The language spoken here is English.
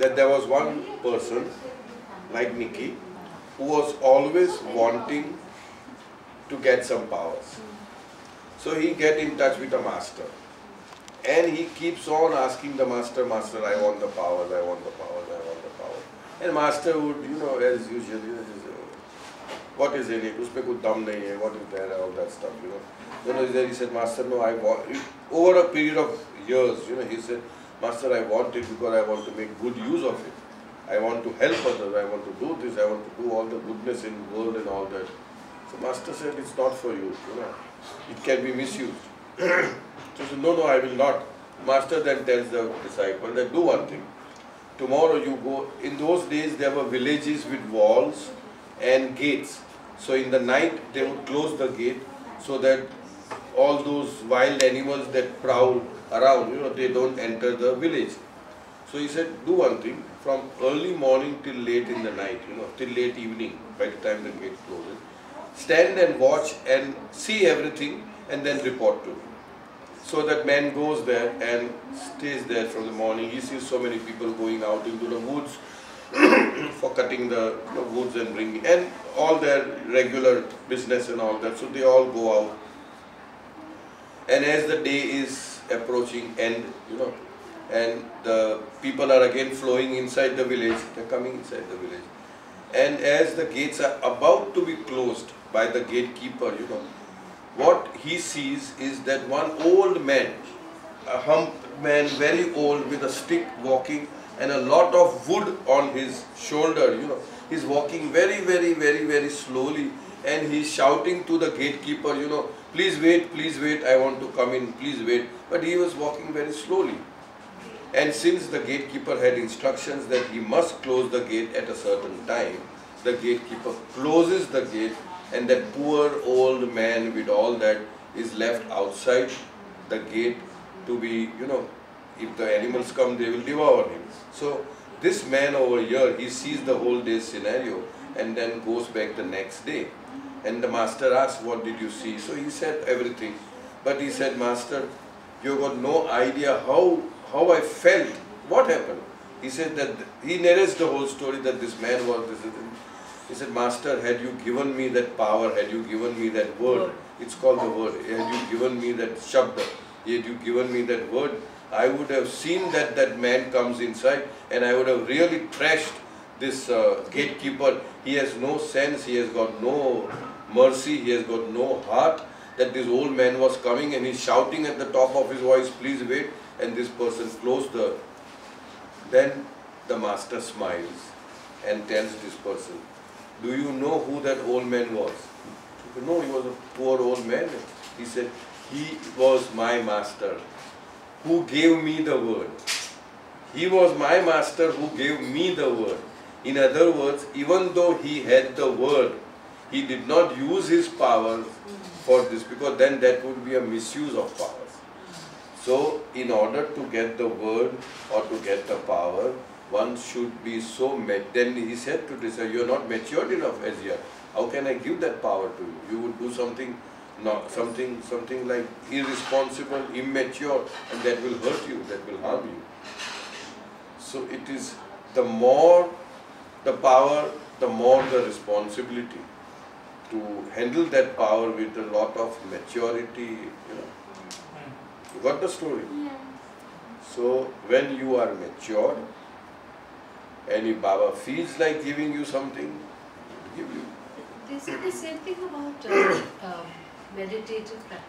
that there was one person like Nikki who was always wanting to get some powers. So he get in touch with the master and he keeps on asking the master, Master, I want the powers, I want the powers, I want the powers. And master would, as usual, what is in it? Usme kuch dum nahi hai, what is there, all that stuff, he said, Master, no, I want it. Over a period of years, he said, Master, I want it because I want to make good use of it. I want to help others, I want to do this, I want to do all the goodness in the world and all that. So Master said, it's not for you, it can be misused. So he said, no, I will not. Master then tells the disciple that do one thing. Tomorrow you go, in those days there were villages with walls and gates. So in the night they would close the gate so that all those wild animals that prowl around, they don't enter the village. So he said, do one thing, from early morning till late in the night, till late evening, by the time the gate closes, stand and watch and see everything and then report to me. So that man goes there and stays there from the morning. He sees so many people going out into the woods for cutting the woods and bringing, and all their regular business and all that. So they all go out. And as the day is approaching end, and the people are again flowing inside the village, they're coming inside the village. And as the gates are about to be closed by the gatekeeper, what he sees is that one old man, a humped man, very old, with a stick walking and a lot of wood on his shoulder, he's walking very, very, very, very slowly, and he's shouting to the gatekeeper, please wait, I want to come in, please wait. But he was walking very slowly. And since the gatekeeper had instructions that he must close the gate at a certain time, the gatekeeper closes the gate, and that poor old man with all that is left outside the gate to be, if the animals come, they will devour him. So this man over here, he sees the whole day's scenario and then goes back the next day. And the master asked, what did you see? So he said everything. But he said, Master, you got no idea how I felt. What happened? He said that, he narrates the whole story that this man was this. He said, Master, had you given me that power, had you given me that word, it's called the word, had you given me that shabda, had you given me that word, I would have seen that that man comes inside and I would have really trashed this gatekeeper. He has no sense, he has got no mercy, he has got no heart, that this old man was coming and he's shouting at the top of his voice, please wait, and this person closed the... Then the master smiles and tells this person, do you know who that old man was? He said, no, he was a poor old man. He said, he was my master who gave me the word. He was my master who gave me the word. In other words, even though he had the word, he did not use his powers for this, because then that would be a misuse of powers. So, in order to get the word or to get the power, one should be so then he said to this, you are not matured enough as yet. How can I give that power to you? You would do something like irresponsible, immature, and that will hurt you, that will harm you. So it is the more the power, the more the responsibility to handle that power with a lot of maturity, You got the story? Yeah. So when you are matured, and if Baba feels like giving you something, he will give you. They say the same thing about meditative practice.